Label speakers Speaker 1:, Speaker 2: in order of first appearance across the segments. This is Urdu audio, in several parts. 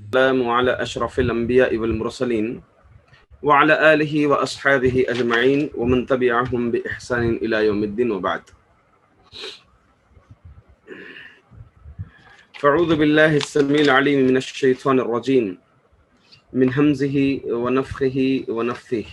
Speaker 1: السلام على أشرف الأنبياء والمرسلين وعلى آله وأصحابه أجمعين ومن تبعهم بإحسان إلى يوم الدين وبعد. فأعوذ بالله السميع العليم من الشيطان الرجيم من همزه ونفخه ونفثه.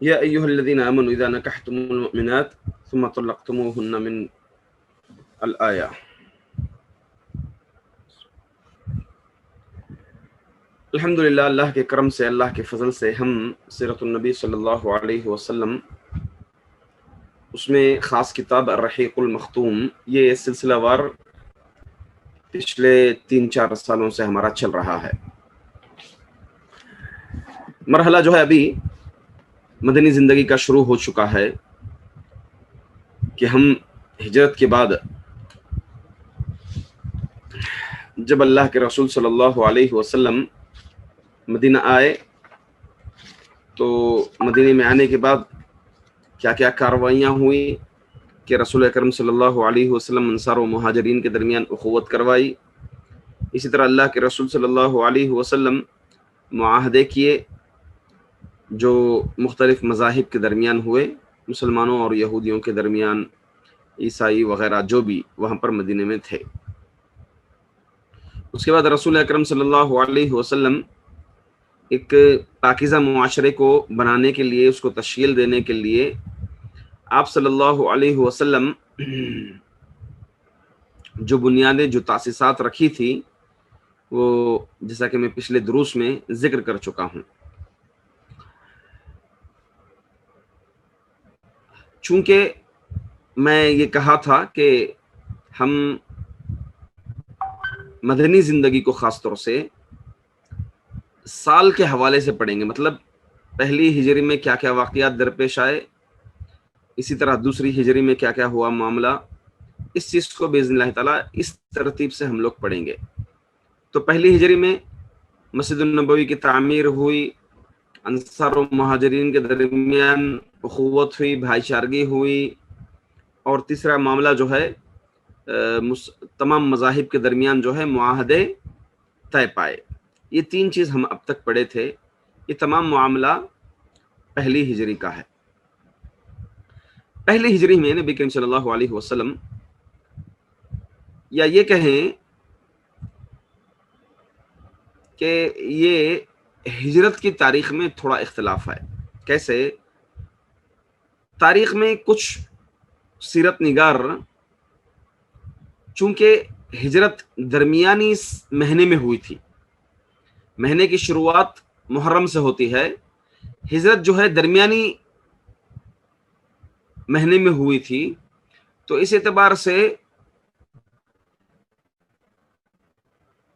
Speaker 1: يا أيها الذين آمنوا إذا نكحتم المؤمنات ثم طلقتموهن من الآية. الحمدللہ اللہ کے کرم سے، اللہ کے فضل سے ہم سیرت النبی صلی اللہ علیہ وسلم اس میں خاص کتاب الرحیق المختوم، یہ سلسلہ وار پچھلے 3-4 سالوں سے ہمارا چل رہا ہے۔ مرحلہ جو ہے ابھی مدنی زندگی کا شروع ہو چکا ہے کہ ہم ہجرت کے بعد جب اللہ کے رسول صلی اللہ علیہ وسلم مدینہ آئے تو مدینہ میں آنے کے بعد کیا کیا کارروائیاں ہوئی کہ رسول اکرم صلی اللہ علیہ وسلم انصار و مہاجرین کے درمیان اخوت کروائی، اسی طرح اللہ کے رسول صلی اللہ علیہ وسلم معاہدے کیے جو مختلف مذاہب کے درمیان ہوئے، مسلمانوں اور یہودیوں کے درمیان، عیسائی وغیرہ جو بھی وہاں پر مدینہ میں تھے۔ اس کے بعد رسول اکرم صلی اللہ علیہ وسلم ایک پاکیزہ معاشرے کو بنانے کے لیے، اس کو تشکیل دینے کے لیے آپ صلی اللہ علیہ وسلم جو بنیادیں، جو تاسیسات رکھی تھی، وہ جیسا کہ میں پچھلے دروس میں ذکر کر چکا ہوں۔ چونکہ میں یہ کہا تھا کہ ہم مدنی زندگی کو خاص طور سے سال کے حوالے سے پڑھیں گے، مطلب پہلی ہجری میں کیا کیا واقعات درپیش آئے، اسی طرح دوسری ہجری میں کیا کیا ہوا معاملہ، اس چیز کو باذن اللہ تعالیٰ اس ترتیب سے ہم لوگ پڑھیں گے۔ تو پہلی ہجری میں مسجد النبوی کی تعمیر ہوئی، انصار و مہاجرین کے درمیان اخوت ہوئی، بھائی چارگی ہوئی، اور تیسرا معاملہ جو ہے تمام مذاہب کے درمیان جو ہے معاہدے طے پائے۔ یہ 3 چیز ہم اب تک پڑھے تھے، یہ تمام معاملہ پہلی ہجری کا ہے۔ پہلی ہجری میں نبی کریم صلی اللہ علیہ وسلم، یا یہ کہیں کہ یہ ہجرت کی تاریخ میں تھوڑا اختلاف ہے۔ کیسے؟ تاریخ میں کچھ سیرت نگار چونکہ ہجرت درمیانی مہینے میں ہوئی تھی، مہینے کی شروعات محرم سے ہوتی ہے، ہجرت جو ہے درمیانی مہینے میں ہوئی تھی، تو اس اعتبار سے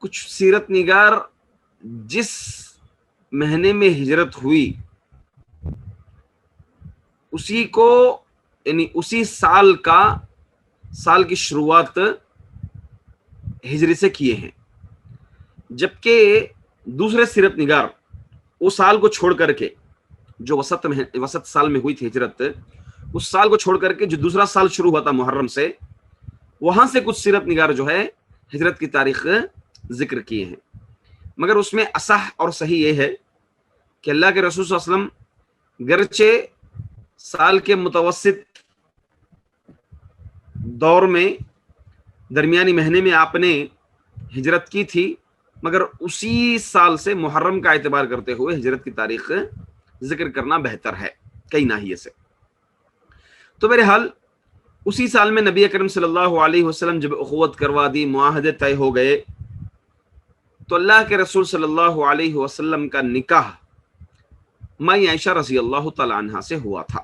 Speaker 1: کچھ سیرت نگار جس مہینے میں ہجرت ہوئی اسی کو، یعنی اسی سال کی شروعات ہجری سے کیے ہیں، جبکہ دوسرے سیرت نگار اس سال کو چھوڑ کر کے، جو وسط سال میں ہوئی تھی ہجرت، اس سال کو چھوڑ کر کے جو دوسرا سال شروع ہوا تھا محرم سے، وہاں سے کچھ سیرت نگار جو ہے ہجرت کی تاریخ ذکر کیے ہیں۔ مگر اس میں اصح اور صحیح یہ ہے کہ اللہ کے رسول صلی اللہ علیہ وسلم گرچہ سال کے متوسط دور میں درمیانی مہینے میں آپ نے ہجرت کی تھی، مگر اسی سال سے محرم کا اعتبار کرتے ہوئے ہجرت کی تاریخ ذکر کرنا بہتر ہے کئی ناحیے سے۔ تو بہرحال اسی سال میں نبی اکرم صلی اللہ علیہ وسلم جب اخوت کروا دی، معاہدے طے ہو گئے، تو اللہ کے رسول صلی اللہ علیہ وسلم کا نکاح مائی عائشہ رضی اللہ تعالی عنہا سے ہوا تھا۔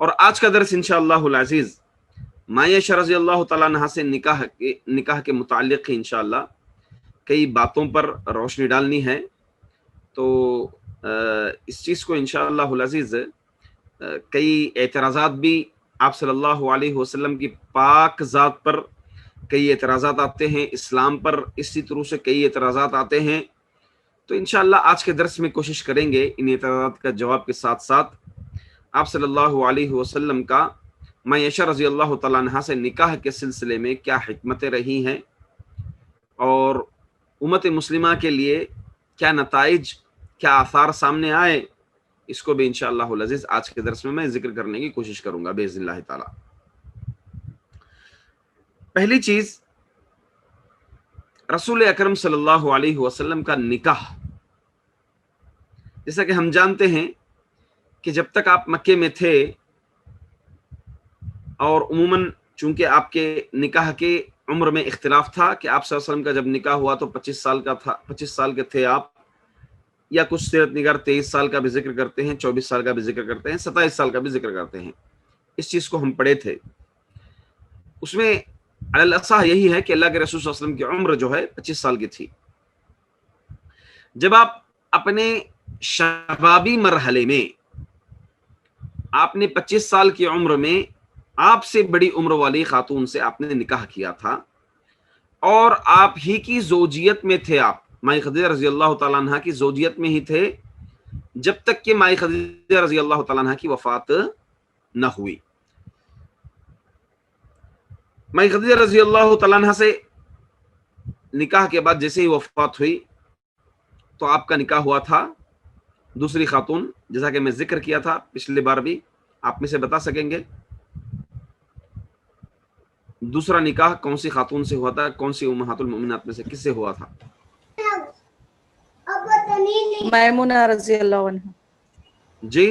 Speaker 1: اور آج کا درس انشاءاللہ العزیز مائی عائشہ رضی اللہ تعالی عنہا سے نکاح کے متعلق انشاءاللہ کئی باتوں پر روشنی ڈالنی ہے۔ تو اس چیز کو انشاءاللہ العزیز کئی اعتراضات بھی آپ صلی اللہ علیہ وسلم کی پاک ذات پر کئی اعتراضات آتے ہیں اسلام پر، اسی طرح سے کئی اعتراضات آتے ہیں. تو انشاءاللہ آج کے درس میں کوشش کریں گے ان اعتراضات کا جواب کے ساتھ ساتھ آپ صلی اللہ علیہ وسلم کا معیشہ رضی اللہ تعالیٰ عنہ سے نکاح کے سلسلے میں کیا حکمتیں رہی ہیں اور امت مسلمہ کے لیے کیا نتائج، کیا آثار سامنے آئے، اس کو بھی انشاءاللہ العزیز آج کے درس میں ذکر کرنے کی کوشش کروں گا باذن اللہ تعالی. پہلی چیز، رسول اکرم صلی اللہ علیہ وسلم کا نکاح. جیسا کہ ہم جانتے ہیں کہ جب تک آپ مکے میں تھے، اور عموماً چونکہ آپ کے نکاح کے عمر میں اختلاف تھا کہ آپ صلی اللہ علیہ وسلم کا جب نکاح ہوا تو 25 سال کا تھا، 25 سال کے تھے آپ، یا کچھ سیرت نگار 23 سال کا بھی ذکر کرتے ہیں، 24 سال کا بھی ذکر کرتے ہیں، 27 سال کا بھی ذکر کرتے ہیں. اس چیز کو ہم پڑھے تھے. اس میں علی الاصح یہی ہے کہ اللہ کے رسول صلی اللہ علیہ وسلم کی عمر جو ہے 25 سال کی تھی. جب آپ اپنے شبابی مرحلے میں، آپ نے 25 سال کی عمر میں آپ سے بڑی عمر والی خاتون سے آپ نے نکاح کیا تھا، اور آپ ہی کی زوجیت میں تھے، آپ مائی خدیجہ رضی اللہ تعالیٰ عنہ کی زوجیت میں ہی تھے جب تک کہ مائی خدیجہ رضی اللہ تعالیٰ عنہ کی وفات نہ ہوئی. مائی خدیجہ رضی اللہ تعالیٰ عنہ سے نکاح کے بعد جیسے ہی وفات ہوئی تو آپ کا نکاح ہوا تھا دوسری خاتون، جیسا کہ میں ذکر کیا تھا پچھلی بار بھی. آپ میں سے بتا سکیں گے دوسرا نکاح کون سی خاتون سے ہوا تھا؟ کون سی امہات المؤمنات میں سے کس سے ہوا تھا؟
Speaker 2: میمونہ رضی اللہ عنہ.
Speaker 1: جی،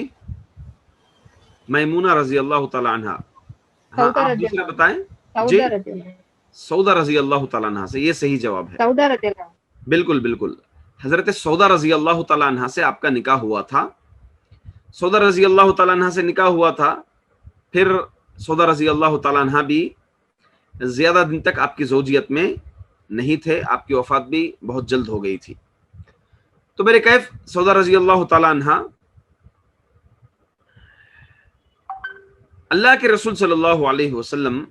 Speaker 1: میمونہ رضی اللہ تعالی عنہ. ہاں آپ دوسرے بتائیں. جی، سودا رضی اللہ تعالیٰ عنہ سے، یہ صحیح جواب ہے.
Speaker 2: سودا رضی اللہ.
Speaker 1: بالکل بالکل، حضرت سودا رضی اللہ تعالیٰ عنہ سے آپ کا نکاح ہوا تھا. سودا رضی اللہ تعالیٰ عنہ سے نکاح ہوا تھا. پھر سودا رضی اللہ تعالیٰ عنہ بھی زیادہ دن تک آپ کی زوجیت میں نہیں تھے، آپ کی وفات بھی بہت جلد ہو گئی تھی. تو میرے کیف سودا رضی اللہ تعالیٰ عنہ اللہ کے رسول صلی اللہ علیہ وسلم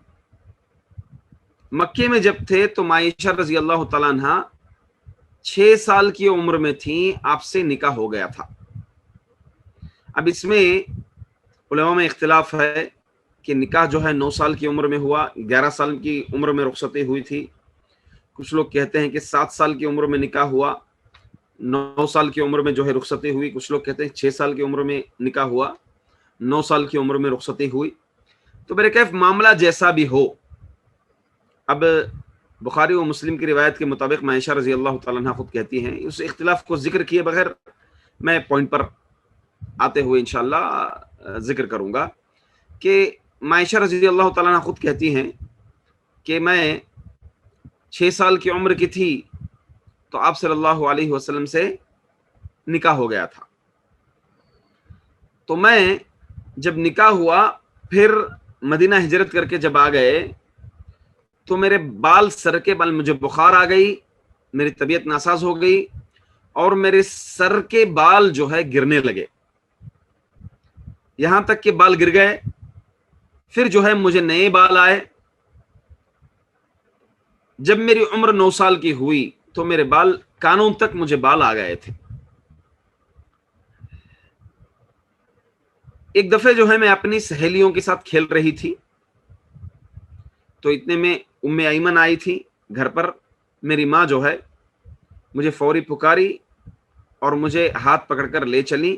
Speaker 1: مکے میں جب تھے تو معائشہ رضی اللہ تعالیٰ عنہ 6 سال کی عمر میں تھیں، آپ سے نکاح ہو گیا تھا. اب اس میں علماء میں اختلاف ہے کہ نکاح جو ہے 9 سال کی عمر میں ہوا، 11 سال کی عمر میں رخصتی ہوئی تھی. کچھ لوگ کہتے ہیں کہ 7 سال کی عمر میں نکاح ہوا، 9 سال کی عمر میں جو ہے رخصتی ہوئی. کچھ لوگ کہتے ہیں 6 سال کی عمر میں نکاح ہوا، 9 سال کی عمر میں رخصتی ہوئی. تو میرے کیف معاملہ جیسا بھی ہو، اب بخاری و مسلم کی روایت کے مطابق معائشہ رضی اللہ تعالیٰ عنہ خود کہتی ہیں، اس اختلاف کو ذکر کیے بغیر میں پوائنٹ پر آتے ہوئے انشاءاللہ ذکر کروں گا کہ معائشہ رضی اللہ تعالیٰ عنہ خود کہتی ہیں کہ میں 6 سال کی عمر کی تھی تو آپ صلی اللہ علیہ وسلم سے نکاح ہو گیا تھا. تو میں جب نکاح ہوا پھر مدینہ ہجرت کر کے جب آ گئے تو میرے بال، سر کے بال، مجھے بخار آ گئی، میری طبیعت ناساز ہو گئی اور میرے سر کے بال جو ہے گرنے لگے، یہاں تک کہ بال گر گئے. پھر جو ہے مجھے نئے بال آئے. جب میری عمر 9 سال کی ہوئی تو میرے بال، کانوں تک مجھے بال آ گئے تھے. ایک دفعہ جو ہے میں اپنی سہیلیوں کے ساتھ کھیل رہی تھی تو اتنے میں ایمن آئی تھی گھر پر. میری ماں جو ہے مجھے فوری پکاری اور مجھے ہاتھ پکڑ کر لے چلی.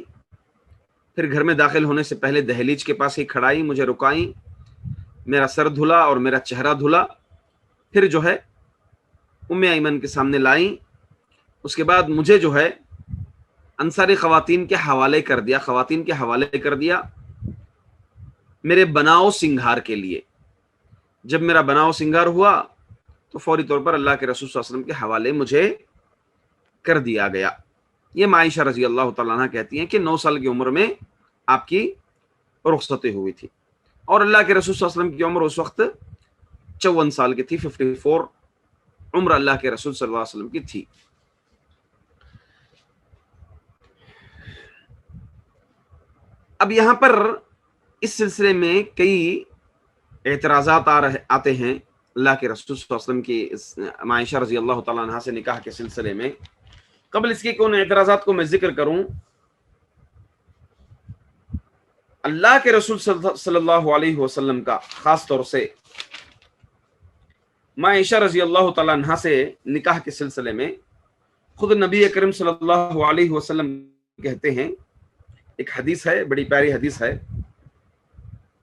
Speaker 1: پھر گھر میں داخل ہونے سے پہلے دہلیز کے پاس ہی کھڑائی، مجھے رکائیں، میرا سر دھلا اور میرا چہرہ دھلا. پھر جو ہے ایمن کے سامنے لائیں. اس کے بعد مجھے جو ہے انصاری خواتین کے حوالے کر دیا میرے بناؤ سنگھار کے لیے. جب میرا بناؤ سنگھار ہوا تو فوری طور پر اللہ کے رسول صلی اللہ علیہ وسلم کے حوالے مجھے کر دیا گیا. یہ معائشہ رضی اللہ تعالیٰ عنہ کہتی ہیں کہ 9 سال کی عمر میں آپ کی رخصتی ہوئی تھی اور اللہ کے رسول صلی اللہ علیہ وسلم کی عمر اس وقت 54 سال کی تھی، 54 عمر اللہ کے رسول صلی اللہ علیہ وسلم کی تھی. اب یہاں پر اس سلسلے میں کئی اعتراضات آتے ہیں اللہ کے رسول صلی اللہ علیہ وسلم کی عائشہ رضی اللہ تعالیٰ عنہ سے نکاح کے سلسلے میں، قبل اس کے ان اعتراضات کو میں ذکر کروں، اللہ کے رسول صلی اللہ علیہ وسلم کا خاص طور سے عائشہ رضی اللہ تعالیٰ عنہ سے نکاح کے سلسلے میں خود نبی اکرم صلی اللہ علیہ وسلم کہتے ہیں، ایک حدیث ہے، بڑی پیاری حدیث ہے،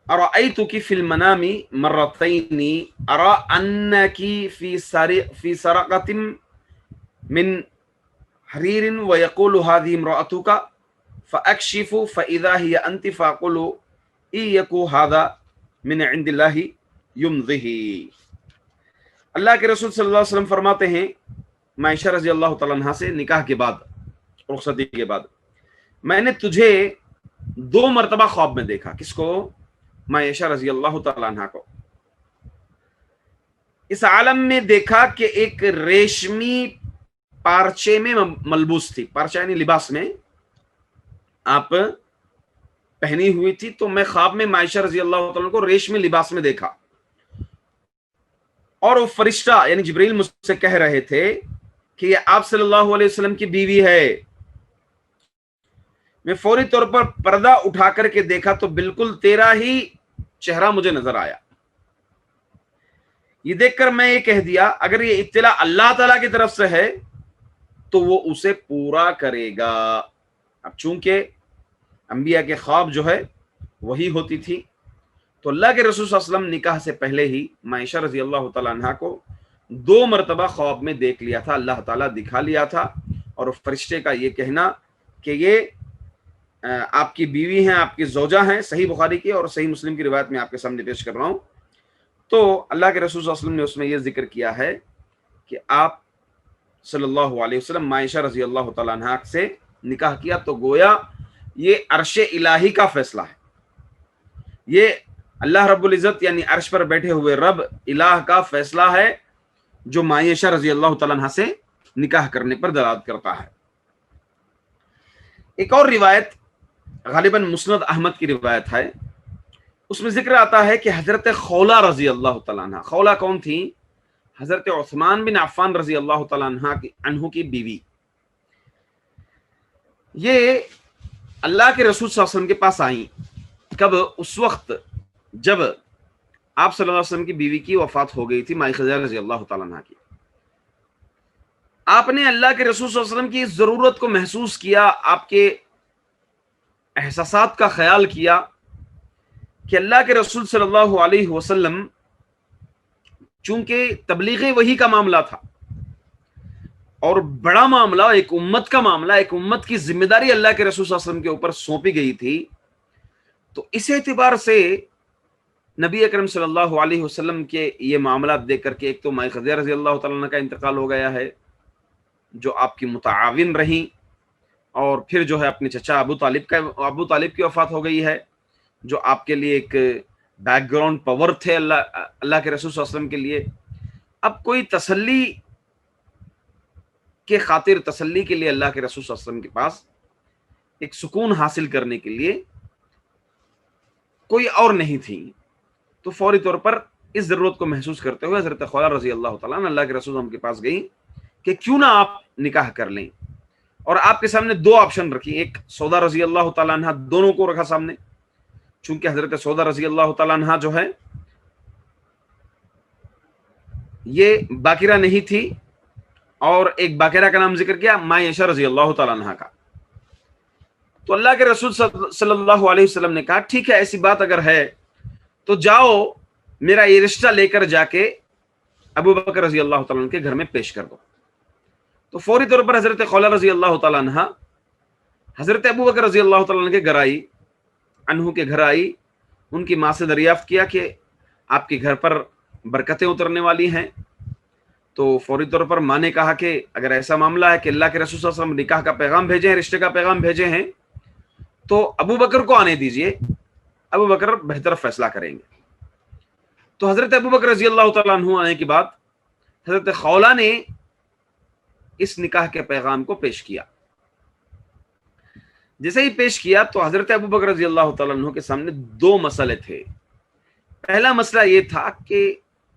Speaker 1: ارأیتک فی المنام مرتین ارى انک فی سرقۃ من حریر ویقول هذه امرأتک فاکشف فاذا هی انت فاقول ان یک هذا من عند اللہ یمضه۔ اللہ کے رسول صلی اللہ علیہ وسلم فرماتے ہیں عائشہ رضی اللہ تعالیٰ عنہ سے نکاح کے بعد، رخصتی کے بعد، میں نے تجھے 2 مرتبہ خواب میں دیکھا۔ کس کو؟ عائشہ رضی اللہ تعالیٰ عنہ کو۔ اس عالم میں دیکھا کہ ایک ریشمی پارچے میں ملبوس تھی، پارچہ یعنی لباس میں آپ پہنی ہوئی تھی، تو میں خواب میں عائشہ رضی اللہ تعالیٰ عنہ کو ریشمی لباس میں دیکھا، اور وہ فرشتہ یعنی جبریل مجھ سے کہہ رہے تھے کہ یہ آپ صلی اللہ علیہ وسلم کی بیوی ہے۔ میں فوری طور پر پردہ اٹھا کر کے دیکھا تو بالکل تیرا ہی چہرہ مجھے نظر آیا۔ یہ دیکھ کر میں یہ کہہ دیا اگر یہ اطلاع اللہ تعالیٰ کی طرف سے ہے تو وہ اسے پورا کرے گا۔ اب چونکہ انبیاء کے خواب جو ہے وہی ہوتی تھی، تو اللہ کے رسول صلی اللہ علیہ وسلم نکاح سے پہلے ہی عائشہ رضی اللہ تعالیٰ عنہ کو 2 مرتبہ خواب میں دیکھ لیا تھا، اللہ تعالیٰ دکھا لیا تھا، اور فرشتے کا یہ کہنا کہ یہ آپ کی بیوی ہیں، آپ کی زوجہ ہیں، صحیح بخاری کی اور صحیح مسلم کی روایت میں آپ کے سامنے پیش کر رہا ہوں۔ تو اللہ کے رسول صلی اللہ علیہ وسلم نے اس میں یہ ذکر کیا ہے کہ آپ صلی اللہ علیہ وسلم عائشہ رضی اللہ تعالیٰ عنہ سے نکاح کیا، تو گویا یہ عرش الہی کا فیصلہ ہے، یہ اللہ رب العزت یعنی عرش پر بیٹھے ہوئے رب الہ کا فیصلہ ہے جو عائشہ رضی اللہ تعالیٰ عنہ سے نکاح کرنے پر دلالت کرتا ہے۔ ایک اور روایت غالباً مسند احمد کی روایت ہے، اس میں ذکر آتا ہے کہ حضرت خولہ رضی اللہ تعالیٰ عنہ، خولہ کون تھی؟ حضرت عثمان بن عفان رضی اللہ تعالیٰ عنہ کی بیوی، یہ اللہ کے رسول صلی اللہ علیہ وسلم کے پاس آئیں۔ کب؟ اس وقت جب آپ صلی اللہ علیہ وسلم کی بیوی کی وفات ہو گئی تھی، مائی خدیجہ رضی اللہ تعالیٰ عنہ کی۔ آپ نے اللہ کے رسول صلی اللہ علیہ وسلم کی ضرورت کو محسوس کیا، آپ کے احساسات کا خیال کیا کہ اللہ کے رسول صلی اللہ علیہ وسلم، چونکہ تبلیغ وحی کا معاملہ تھا اور بڑا معاملہ، ایک امت کا معاملہ، ایک امت کی ذمہ داری اللہ کے رسول صلی اللہ علیہ وسلم کے اوپر سونپی گئی تھی، تو اس اعتبار سے نبی اکرم صلی اللہ علیہ وسلم کے یہ معاملات دیکھ کر کے، ایک تو مائی خدیجہ رضی اللہ تعالیٰ عنہ کا انتقال ہو گیا ہے جو آپ کی متعاون رہیں، اور پھر جو ہے اپنے چچا ابو طالب کی وفات ہو گئی ہے جو آپ کے لیے ایک بیک گراؤنڈ پاور تھے اللہ کے رسول صلی اللہ علیہ وسلم کے لیے۔ اب کوئی تسلی کے خاطر، تسلی کے لیے اللہ کے رسول صلی اللہ علیہ وسلم کے پاس ایک سکون حاصل کرنے کے لیے کوئی اور نہیں تھی، تو فوری طور پر اس ضرورت کو محسوس کرتے ہوئے حضرت خولہ رضی اللہ تعالیٰ عنہ اللہ کے رسول ہم کے پاس گئی کہ کیوں نہ آپ نکاح کر لیں، اور آپ کے سامنے 2 آپشن رکھی، ایک سودا رضی اللہ تعالیٰ عنہ، دونوں کو رکھا سامنے، چونکہ حضرت سودا رضی اللہ تعالیٰ عنہ جو ہے یہ باقرہ نہیں تھی، اور ایک باقرہ کا نام ذکر کیا عائشہ رضی اللہ تعالیٰ عنہ کا۔ تو اللہ کے رسول صلی اللہ علیہ وسلم نے کہا ٹھیک ہے، ایسی بات اگر ہے تو جاؤ میرا یہ رشتہ لے کر جا کے ابو بکر رضی اللہ تعالیٰ عنہ کے گھر میں پیش کر دو۔ تو فوری طور پر حضرت خولہ رضی اللہ تعالیٰ عنہ حضرت ابو بکر رضی اللہ تعالیٰ عنہ کے گھر آئی، ان کی ماں سے دریافت کیا کہ آپ کے گھر پر برکتیں اترنے والی ہیں، تو فوری طور پر ماں نے کہا کہ اگر ایسا معاملہ ہے کہ اللہ کے رسول صلی اللہ علیہ وسلم نکاح کا پیغام بھیجے ہیں، رشتے کا پیغام بھیجے ہیں، تو ابو بکر کو آنے دیجئے، ابو بکر بہتر فیصلہ کریں گے۔ تو حضرت ابو بکر رضی اللہ تعالیٰ عنہ آنے کے بعد حضرت خولہ نے اس نکاح کے پیغام کو پیش کیا۔ جیسے ہی پیش کیا تو حضرت ابو بکر رضی اللہ تعالیٰ عنہ کے سامنے 2 مسئلے تھے۔ پہلا مسئلہ یہ تھا کہ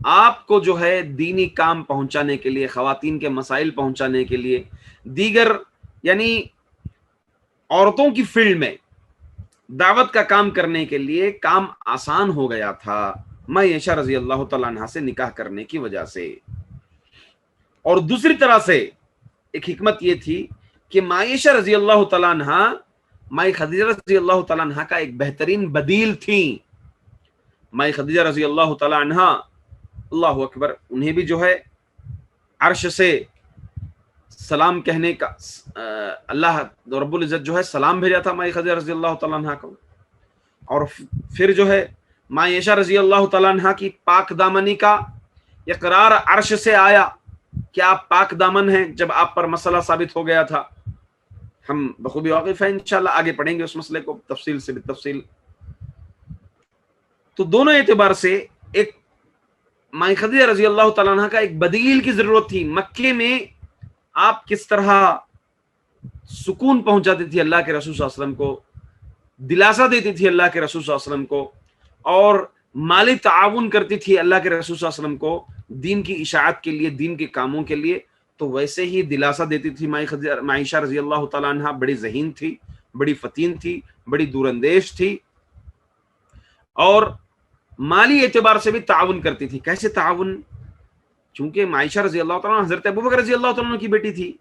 Speaker 1: آپ کو جو ہے دینی کام پہنچانے کے لیے، خواتین کے مسائل پہنچانے کے لیے، دیگر یعنی عورتوں کی فیلڈ میں دعوت کا کام کرنے کے لیے کام آسان ہو گیا تھا معیشہ رضی اللہ تعالیٰ عنہ سے نکاح کرنے کی وجہ سے۔ اور دوسری طرح سے ایک حکمت یہ تھی کہ معیشہ رضی اللہ تعالیٰ عنہ مائی خدیجہ رضی اللہ تعالیٰ عنہ کا ایک بہترین بدیل تھی۔ مائی خدیجہ رضی اللہ تعالیٰ عنہ، اللہ اکبر، انہیں بھی جو ہے عرش سے سلام کہنے کا اللہ رب العزت جو ہے سلام بھیجا تھا مائی خدیجہ رضی اللہ تعالیٰ عنہ کو، اور پھر جو ہے معیشہ رضی اللہ تعالیٰ عنہ کی پاک دامنی کا اقرار عرش سے آیا کہ آپ پاک دامن ہیں، جب آپ پر مسئلہ ثابت ہو گیا تھا۔ ہم بخوبی واقف ہیں، انشاءاللہ آگے پڑھیں گے اس مسئلے کو تفصیل سے بالتفصیل۔ تو دونوں اعتبار سے ایک مائی خدیجہ رضی اللہ تعالیٰ عنہ کا ایک بدیل کی ضرورت تھی۔ مکے میں آپ کس طرح سکون پہنچاتی تھی اللہ کے رسول صلی اللہ علیہ وسلم کو، دلاسا دیتی تھی اللہ کے رسول صلی اللہ علیہ وسلم کو، اور مالی تعاون کرتی تھی اللہ کے رسول صلی اللہ علیہ وسلم کو دین کی اشاعت کے لیے، دین کے کاموں کے لیے، تو ویسے ہی دلاسا دیتی تھی معیشہ رضی اللہ تعالیٰ عنہ۔ بڑی ذہین تھی، بڑی فتین تھی، بڑی دور اندیش تھی، اور مالی اعتبار سے بھی تعاون کرتی تھی۔ کیسے تعاون؟ چونکہ معیشہ رضی اللہ تعالیٰ عنہ حضرت ابوبکر رضی اللہ تعالیٰ عنہ کی بیٹی تھی،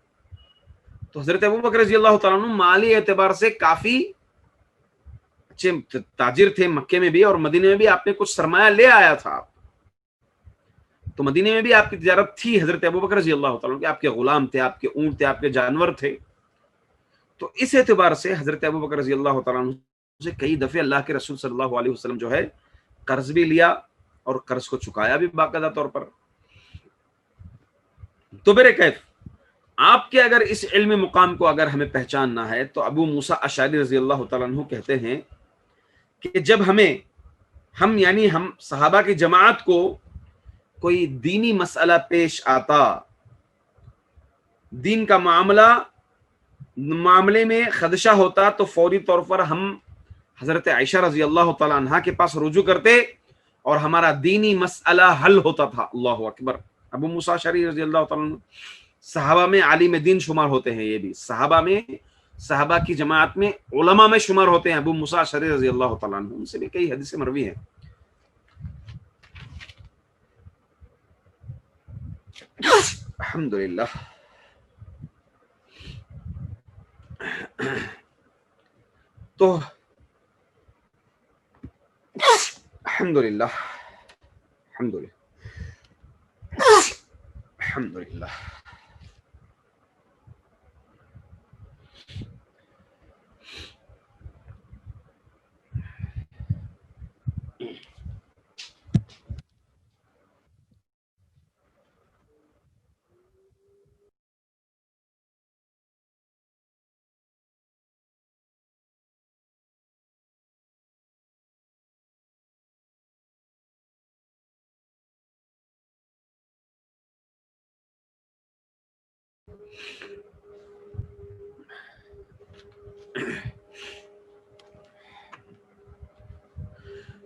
Speaker 1: تو حضرت ابوبکر رضی اللہ تعالیٰ عنہ مالی اعتبار سے کافی اچھے تاجر تھے، مکے میں بھی اور مدینے میں بھی آپ نے کچھ سرمایہ لے آیا تھا، تو مدینے میں بھی آپ کی تجارت تھی حضرت ابوبکر رضی اللہ تعالیٰ عنہ کے، آپ کے غلام تھے، آپ کے اونٹ تھے، آپ کے جانور تھے۔ تو اس اعتبار سے حضرت ابوبکر رضی اللہ تعالیٰ عنہ سے کئی دفعے اللہ کے رسول صلی اللہ علیہ وسلم جو ہے قرض بھی لیا اور قرض کو چکایا بھی باقاعدہ طور پر۔ تو میرے کیف آپ کے اگر اس علم مقام کو اگر ہمیں پہچاننا ہے تو ابو موسیٰ اشعری رضی اللہ تعالیٰ عنہ کہتے ہیں کہ جب ہم صحابہ کی جماعت کو کوئی دینی مسئلہ پیش آتا، دین کا معاملے میں خدشہ ہوتا، تو فوری طور پر ہم حضرت عائشہ رضی اللہ تعالیٰ عنہ کے پاس رجوع کرتے اور ہمارا دینی مسئلہ حل ہوتا تھا۔ اللہ اکبر۔ ابو موسیٰ اشعری رضی اللہ تعالیٰ عنہ صحابہ میں عالم دین شمار ہوتے ہیں، یہ بھی صحابہ کی جماعت میں علماء میں شمار ہوتے ہیں ابو موسیٰ اشعری رضی اللہ تعالیٰ عنہ، ان سے بھی کئی حدیثیں مروی ہیں۔ الحمدللہ۔ تو الحمدللہ الحمدللہ الحمدللہ۔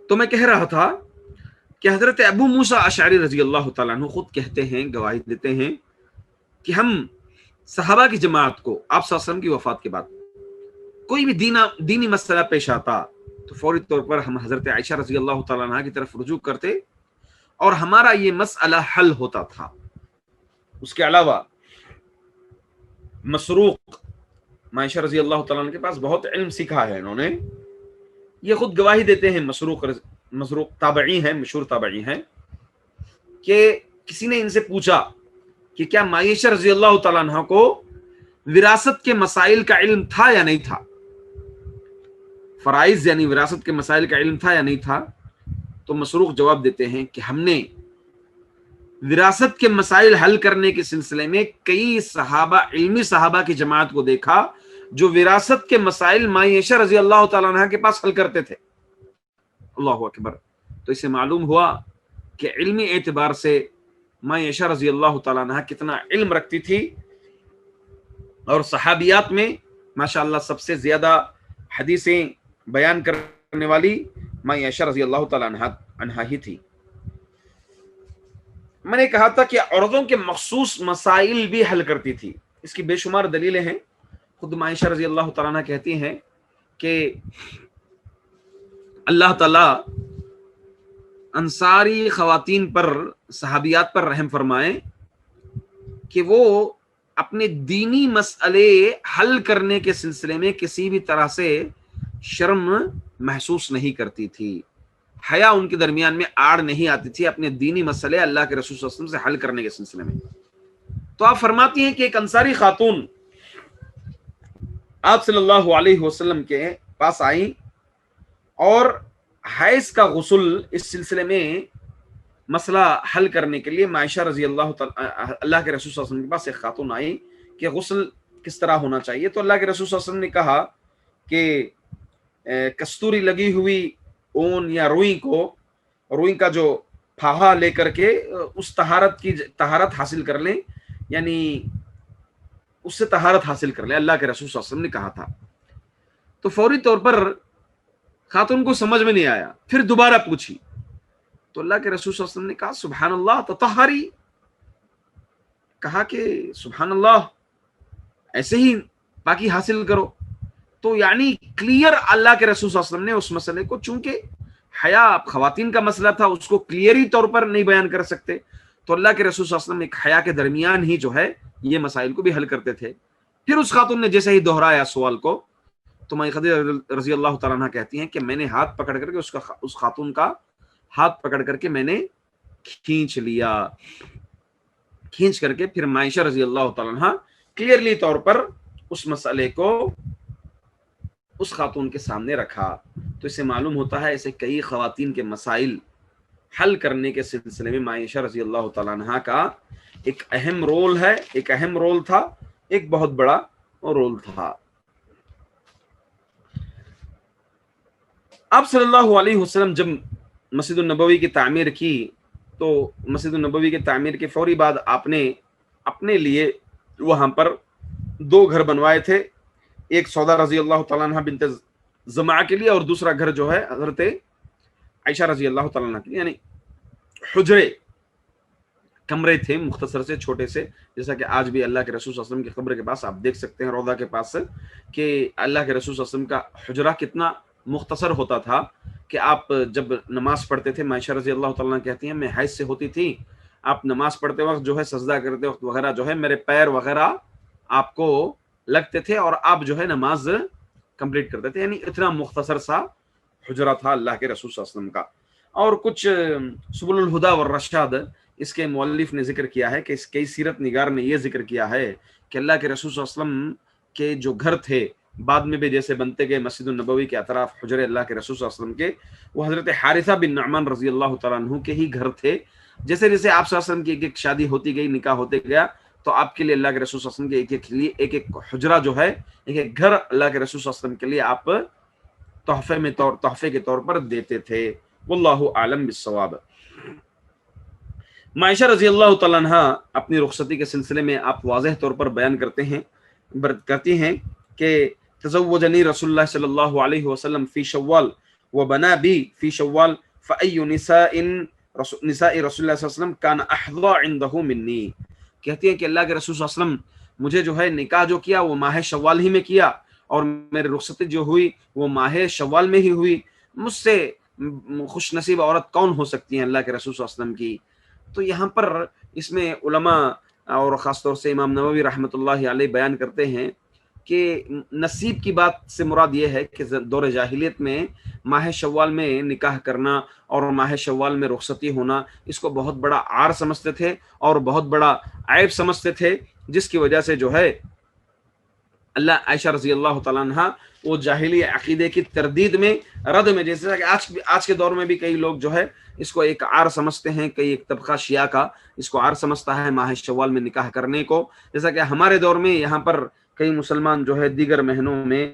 Speaker 1: تو میں کہہ رہا تھا کہ حضرت ابو موسیٰ اشعری رضی اللہ تعالیٰ عنہ خود کہتے ہیں، گواہی دیتے ہیں کہ ہم صحابہ کی جماعت کو آپ صلی اللہ علیہ وسلم کی وفات کے بعد کوئی بھی دینی مسئلہ پیش آتا تو فوری طور پر ہم حضرت عائشہ رضی اللہ تعالیٰ عنہ کی طرف رجوع کرتے اور ہمارا یہ مسئلہ حل ہوتا تھا۔ اس کے علاوہ مسروق عائشہ رضی اللہ تعالیٰ عنہ کے پاس بہت علم سیکھا ہے انہوں نے، یہ خود گواہی دیتے ہیں۔ مسروق تابعی ہیں، مشہور تابعی ہیں، کہ کسی نے ان سے پوچھا کہ کیا عائشہ رضی اللہ تعالیٰ عنہ کو وراثت کے مسائل کا علم تھا یا نہیں تھا، فرائض یعنی وراثت کے مسائل کا علم تھا یا نہیں تھا؟ تو مسروق جواب دیتے ہیں کہ ہم نے وراثت کے مسائل حل کرنے کے سلسلے میں کئی صحابہ، علمی صحابہ کی جماعت کو دیکھا جو وراثت کے مسائل عائشہ رضی اللہ تعالیٰ عنہ کے پاس حل کرتے تھے۔ اللہ اکبر۔ تو اس سے معلوم ہوا کہ علمی اعتبار سے عائشہ رضی اللہ تعالیٰ عنہ کتنا علم رکھتی تھی، اور صحابیات میں ماشاءاللہ سب سے زیادہ حدیثیں بیان کرنے والی عائشہ رضی اللہ تعالیٰ عنہ ہی تھی۔ میں نے کہا تھا کہ عورتوں کے مخصوص مسائل بھی حل کرتی تھی، اس کی بے شمار دلیلیں ہیں۔ خود عائشہ رضی اللہ تعالیٰ عنہ کہتی ہیں کہ اللہ تعالیٰ انصاری خواتین پر، صحابیات پر رحم فرمائے کہ وہ اپنے دینی مسئلے حل کرنے کے سلسلے میں کسی بھی طرح سے شرم محسوس نہیں کرتی تھی، حیا ان کے درمیان میں آڑ نہیں آتی تھی اپنے دینی مسئلے اللہ کے رسول صلی اللہ علیہ وسلم سے حل کرنے کے سلسلے میں۔ تو آپ فرماتی ہیں کہ ایک انصاری خاتون آپ صلی اللہ علیہ وسلم کے پاس آئیں اور حیض کا غسل اس سلسلے میں مسئلہ حل کرنے کے لیے عائشہ رضی اللہ کے رسول صلی اللہ علیہ وسلم کے پاس ایک خاتون آئی کہ غسل کس طرح ہونا چاہیے۔ تو اللہ کے رسول صلی اللہ علیہ وسلم نے کہا کہ کستوری لگی ہوئی اون یا روئی کا جو پھاہا لے کر کے اس طہارت حاصل کر لیں، یعنی اس سے طہارت حاصل کر لیں، اللہ کے رسول صلی اللہ علیہ وسلم نے کہا تھا۔ تو فوری طور پر خاتون کو سمجھ میں نہیں آیا، پھر دوبارہ پوچھی تو اللہ کے رسول صلی اللہ علیہ وسلم نے کہا سبحان اللہ تطہری، کہا کہ سبحان اللہ ایسے ہی پاکی حاصل کرو۔ تو یعنی کلیئر اللہ کے رسول صلی اللہ علیہ وسلم نے اس مسئلے کو، چونکہ حیا خواتین کا مسئلہ تھا، اس کو کلیئری طور پر نہیں بیان کر سکتے، تو اللہ کے رسول صلی اللہ علیہ وسلم ایک حیا کے درمیان ہی جو ہے یہ مسائل کو بھی حل کرتے تھے۔ پھر اس خاتون نے جیسے ہی دہرایا سوال کو تو میں خدیجہ رضی اللہ تعالیٰ عنہ کہتی ہیں کہ میں نے ہاتھ پکڑ کر کے اس خاتون کا ہاتھ پکڑ کر کے میں نے کھینچ کر کے پھر عائشہ رضی اللہ تعالیٰ عنہ کلیئرلی طور پر اس مسئلے کو اس خاتون کے سامنے رکھا۔ تو اس سے معلوم ہوتا ہے ایسے کئی خواتین کے مسائل حل کرنے کے سلسلے میں عائشہ رضی اللہ تعالیٰ عنہ کا ایک اہم رول تھا، ایک بہت بڑا رول تھا۔ آپ صلی اللہ علیہ وسلم جب مسجد النبوی کی تعمیر کی تو مسجد النبوی کی تعمیر کے فوری بعد آپ نے اپنے لیے وہاں پر 2 گھر بنوائے تھے، ایک سودا رضی اللہ تعالیٰ عنہ بنت زمعہ کے لیے اور دوسرا گھر جو ہے حضرت عائشہ رضی اللہ تعالیٰ عنہ کے لیے، یعنی حجرے، کمرے تھے مختصر سے چھوٹے سے، جیسا کہ آج بھی اللہ کے رسول صلی اللہ علیہ وسلم کی قبر کے پاس آپ دیکھ سکتے ہیں روضہ کے پاس کہ اللہ کے رسول صلی اللہ علیہ وسلم کا حجرہ کتنا مختصر ہوتا تھا کہ آپ جب نماز پڑھتے تھے، عائشہ رضی اللہ تعالیٰ عنہ کہتی ہیں میں حیض سے ہوتی تھی، آپ نماز پڑھتے وقت جو ہے سجدہ کرتے وقت وغیرہ جو ہے میرے پیر وغیرہ آپ کو لگتے تھے اور آپ جو ہے نماز کمپلیٹ کرتے تھے، یعنی اتنا مختصر سا حجرہ تھا اللہ کے رسول صلی اللہ علیہ وسلم کا۔ اور کچھ سبل الہدی والرشاد اس کے مؤلف نے ذکر کیا ہے کہ اس کئی سیرت نگار نے یہ ذکر کیا ہے کہ اللہ کے رسول صلی اللہ علیہ وسلم کے جو گھر تھے بعد میں بھی جیسے بنتے گئے مسجد النبوی کے اطراف حجرے اللہ کے رسول صلی اللہ علیہ وسلم کے، وہ حضرت حارثہ بن نعمان رضی اللہ تعالیٰ عنہ کے ہی گھر تھے۔ جیسے جیسے آپ صلی اللہ علیہ وسلم کی ایک شادی ہوتی گئی، نکاح ہوتے گیا، تو آپ کے لیے اللہ کے رسول صلی اللہ علیہ وسلم کے ایک حجرہ جو ہے، ایک گھر اللہ کے رسول صلی اللہ علیہ وسلم کے لیے آپ تحفے کے طور پر دیتے تھے۔ واللہ اعلم بالصواب۔ عائشہ رضی اللہ تعالیٰ عنہ اپنی رخصتی کے سلسلے میں آپ واضح طور پر بیان کرتی ہیں کہ تزوجنی رسول اللہ صلی اللہ علیہ وسلم فی شوال وبنا بی فی شوال فأی نساء رسول اللہ صلی اللہ علیہ وسلم کان احظى عنده منی۔ کہتی ہیں کہ اللہ کے رسول صلی اللہ علیہ وسلم مجھے جو ہے نکاح جو کیا وہ ماہ شوال ہی میں کیا، اور میرے رخصتی جو ہوئی وہ ماہ شوال میں ہی ہوئی، مجھ سے خوش نصیب عورت کون ہو سکتی ہیں اللہ کے رسول صلی اللہ علیہ وسلم کی۔ تو یہاں پر اس میں علماء اور خاص طور سے امام نووی رحمۃ اللہ علیہ بیان کرتے ہیں کہ نصیب کی بات سے مراد یہ ہے کہ دور جاہلیت میں ماہ شوال میں نکاح کرنا اور ماہ شوال میں رخصتی ہونا اس کو بہت بڑا عار سمجھتے تھے اور بہت بڑا عیب سمجھتے تھے، جس کی وجہ سے جو ہے اللہ عائشہ رضی اللہ تعالیٰ عنہ وہ جاہلی عقیدے کی تردید میں، رد میں، جیسے کہ آج کے دور میں بھی کئی لوگ جو ہے اس کو ایک عار سمجھتے ہیں، کئی ایک طبقہ شیعہ کا اس کو عار سمجھتا ہے ماہ شوال میں نکاح کرنے کو، جیسا کہ ہمارے دور میں یہاں پر کئی مسلمان جو ہے دیگر مہینوں میں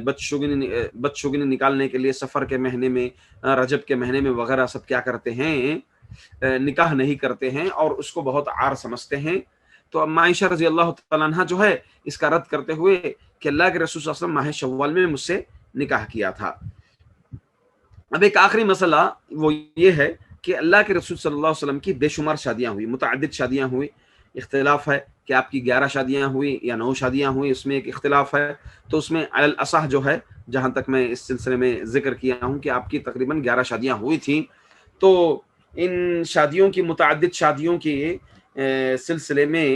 Speaker 1: بدشگنی نکالنے کے لیے سفر کے مہینے میں، رجب کے مہینے میں وغیرہ سب کیا کرتے ہیں، نکاح نہیں کرتے ہیں اور اس کو بہت عار سمجھتے ہیں۔ تو عائشہ رضی اللہ تعالیٰ عنہ جو ہے اس کا رد کرتے ہوئے کہ اللہ کے رسول صلی اللہ علیہ وسلم ماہ شوال میں مجھ سے نکاح کیا تھا۔ اب ایک آخری مسئلہ وہ یہ ہے کہ اللہ کے رسول صلی اللہ علیہ وسلم کی بے شمار شادیاں ہوئی، متعدد شادیاں ہوئی. اختلاف ہے کہ آپ کی 11 شادیاں ہوئی یا 9 شادیاں ہوئی، اس میں ایک اختلاف ہے. تو اس میں علی الاصح جو ہے، جہاں تک میں اس سلسلے میں ذکر کیا ہوں کہ آپ کی تقریباً 11 شادیاں ہوئی تھیں. تو ان شادیوں کی، متعدد شادیوں کے سلسلے میں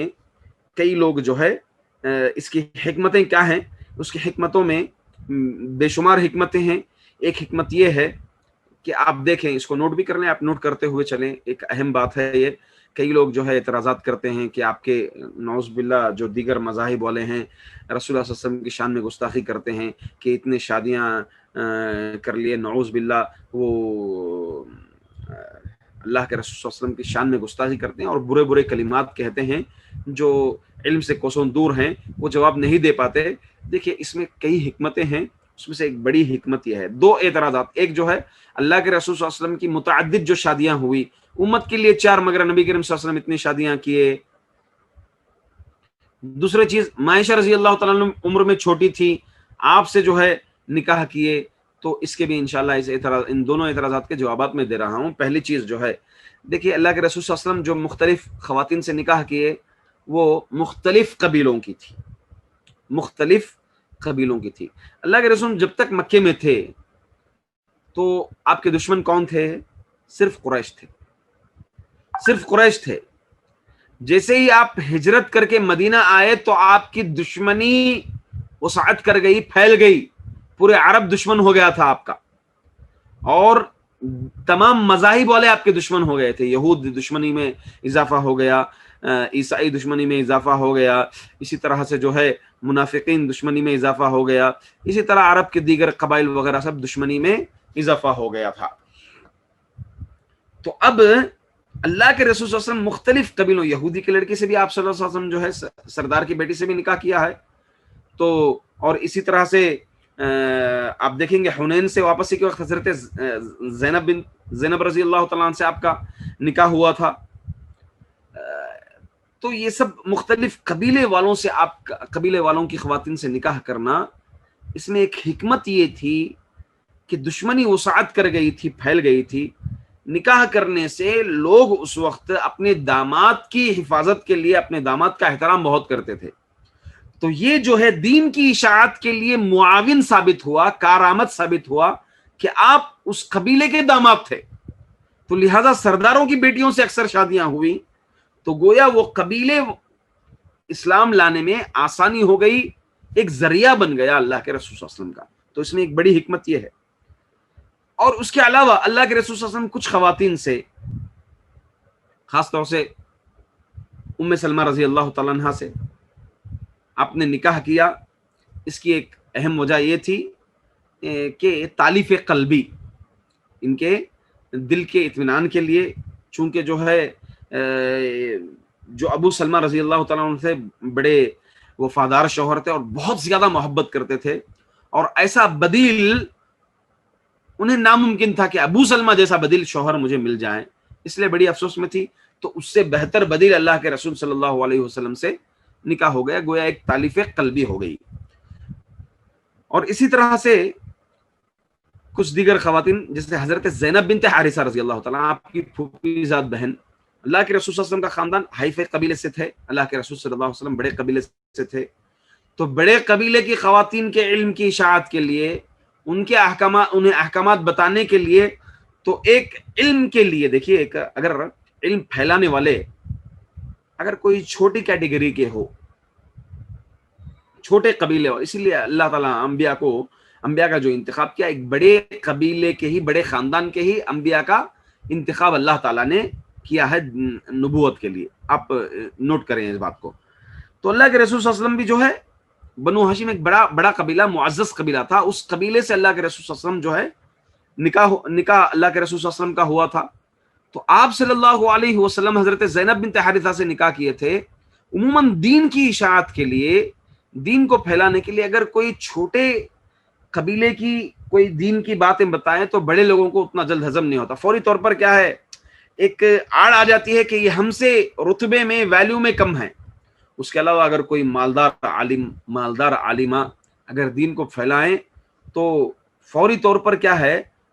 Speaker 1: کئی لوگ جو ہے اس کی حکمتیں کیا ہیں، اس کی حکمتوں میں بے شمار حکمتیں ہیں. ایک حکمت یہ ہے کہ آپ دیکھیں، اس کو نوٹ بھی کر لیں، آپ نوٹ کرتے ہوئے چلیں. ایک اہم بات ہے یہ، کئی لوگ جو ہے اعتراضات کرتے ہیں کہ آپ کے نعوذ باللہ جو دیگر مذاہب والے ہیں رسول اللہ صلی اللہ علیہ وسلم کی شان میں گستاخی کرتے ہیں کہ اتنے شادیاں کر لیے، نعوذ باللہ وہ اللہ کے رسول صلی اللہ علیہ وسلم کی شان میں گستاخی کرتے ہیں اور برے برے کلمات کہتے ہیں جو علم سے کوسوں دور ہیں، وہ جواب نہیں دے پاتے. دیکھیے اس میں کئی حکمتیں ہیں، اس میں سے ایک بڑی حکمت یہ ہے. 2 اعتراضات، ایک جو ہے اللہ کے رسول صلی اللہ علیہ وسلم کی متعدد جو شادیاں ہوئی، امت کے لیے 4 مگر نبی کریم صلی اللہ علیہ وسلم اتنی شادیاں کیے. دوسری چیز، عائشہ رضی اللہ تعالیٰ عنہ عمر میں چھوٹی تھی، آپ سے جو ہے نکاح کیے. تو اس کے بھی انشاءاللہ ان دونوں اعتراضات کے جوابات میں دے رہا ہوں. پہلی چیز جو ہے، دیکھیے اللہ کے رسول صلی اللہ علیہ وسلم جو مختلف خواتین سے نکاح کیے وہ مختلف قبیلوں کی تھی، مختلف قبیلوں کی تھی. اللہ کے رسول جب تک مکے میں تھے تو آپ کے دشمن کون تھے؟ صرف قریش تھے، صرف قریش تھے. جیسے ہی آپ ہجرت کر کے مدینہ آئے تو آپ کی دشمنی وسعت کر گئی، پھیل گئی، پورے عرب دشمن ہو گیا تھا آپ کا، اور تمام مذاہب والے آپ کے دشمن ہو گئے تھے. یہود دشمنی میں اضافہ ہو گیا، عیسائی دشمنی میں اضافہ ہو گیا، اسی طرح سے جو ہے منافقین دشمنی میں اضافہ ہو گیا، اسی طرح عرب کے دیگر قبائل وغیرہ سب دشمنی میں اضافہ ہو گیا تھا. تو اب اللہ کے رسول صلی اللہ علیہ وسلم مختلف قبیلوں، یہودی کے لڑکی سے بھی آپ صلی اللہ علیہ وسلم جو ہے سردار کی بیٹی سے بھی نکاح کیا ہے. تو اور اسی طرح سے آپ دیکھیں گے حنین سے واپسی کے وقت حضرت زینب رضی اللہ تعالیٰ عنہ سے آپ کا نکاح ہوا تھا. تو یہ سب مختلف قبیلے والوں سے قبیلے والوں کی خواتین سے نکاح کرنا، اس میں ایک حکمت یہ تھی کہ دشمنی وسعت کر گئی تھی، پھیل گئی تھی. نکاح کرنے سے لوگ اس وقت اپنے داماد کی حفاظت کے لیے اپنے داماد کا احترام بہت کرتے تھے. تو یہ جو ہے دین کی اشاعت کے لیے معاون ثابت ہوا، کارآمد ثابت ہوا کہ آپ اس قبیلے کے داماد تھے. تو لہذا سرداروں کی بیٹیوں سے اکثر شادیاں ہوئی، تو گویا وہ قبیلے اسلام لانے میں آسانی ہو گئی، ایک ذریعہ بن گیا اللہ کے رسول صلی اللہ علیہ وسلم کا. تو اس میں ایک بڑی حکمت یہ ہے. اور اس کے علاوہ اللہ کے رسول صلی اللہ علیہ وسلم کچھ خواتین سے، خاص طور سے ام سلمہ رضی اللہ تعالیٰ عنہ سے آپ نے نکاح کیا. اس کی ایک اہم وجہ یہ تھی کہ تالیف قلبی، ان کے دل کے اطمینان کے لیے، چونکہ جو ہے جو ابو سلمہ رضی اللہ تعالیٰ عنہ سے بڑے وفادار شوہر تھے اور بہت زیادہ محبت کرتے تھے، اور ایسا بدیل انہیں ناممکن تھا کہ ابو سلمہ جیسا بدیل شوہر مجھے مل جائے، اس لیے بڑی افسوس میں تھی. تو اس سے بہتر بدیل اللہ کے رسول صلی اللہ علیہ وسلم سے نکاح ہو گیا، گویا ایک تالیف قلبی ہو گئی. اور اسی طرح سے کچھ دیگر خواتین جیسے حضرت زینب بنت حارثہ رضی اللہ تعالیٰ، آپ کی پھوپھی زاد بہن، اللہ کے رسول صلی اللہ علیہ وسلم کا خاندان حیف قبیلے سے تھے، اللہ کے رسول صلی اللہ علیہ وسلم بڑے قبیلے سے تھے. تو بڑے قبیلے کی خواتین کے علم کی اشاعت کے لیے، ان کے انہیں احکامات بتانے کے لیے، تو ایک علم کے لیے دیکھیے، ایک اگر علم پھیلانے والے اگر کوئی چھوٹی کیٹیگری کے ہو، چھوٹے قبیلے ہو، اسی لیے اللہ تعالیٰ انبیاء کا جو انتخاب کیا، ایک بڑے قبیلے کے ہی، بڑے خاندان کے ہی انبیاء کا انتخاب اللہ تعالیٰ نے کیا ہے نبوت کے لیے. آپ نوٹ کریں اس بات کو. تو اللہ کے رسول صلی اللہ علیہ وسلم بھی جو ہے بنو ہاشم ایک بڑا قبیلہ، معزز قبیلہ تھا، اس قبیلے سے اللہ کے رسول صلی اللہ علیہ وسلم جو ہے نکاح اللہ کے رسول صلی اللہ علیہ وسلم کا ہوا تھا. تو آپ صلی اللہ علیہ وسلم حضرت زینب بنت حارثہ سے نکاح کیے تھے. عموماً دین کی اشاعت کے لیے، دین کو پھیلانے کے لیے اگر کوئی چھوٹے قبیلے کی کوئی دین کی باتیں بتائیں تو بڑے لوگوں کو اتنا جلد ہضم نہیں ہوتا. فوری طور پر کیا ہے، ایک آڑ آ جاتی ہے کہ یہ ہم سے رتبے میں، ویلیو میں کم ہے. اس کے علاوہ اگر کوئی مالدار عالمہ اگر دین کو پھیلائیں تو فوری طور پر کیا ہے،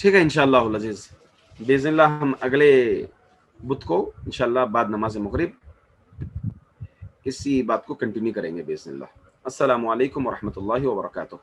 Speaker 1: ٹھیک ہے انشاءاللہ العزیز، باذن اللہ ہم اگلے بدھ کو انشاءاللہ بعد نماز مغرب اسی بات کو کنٹینیو کریں گے باذن اللہ۔ السلام علیکم ورحمۃ اللہ وبرکاتہ۔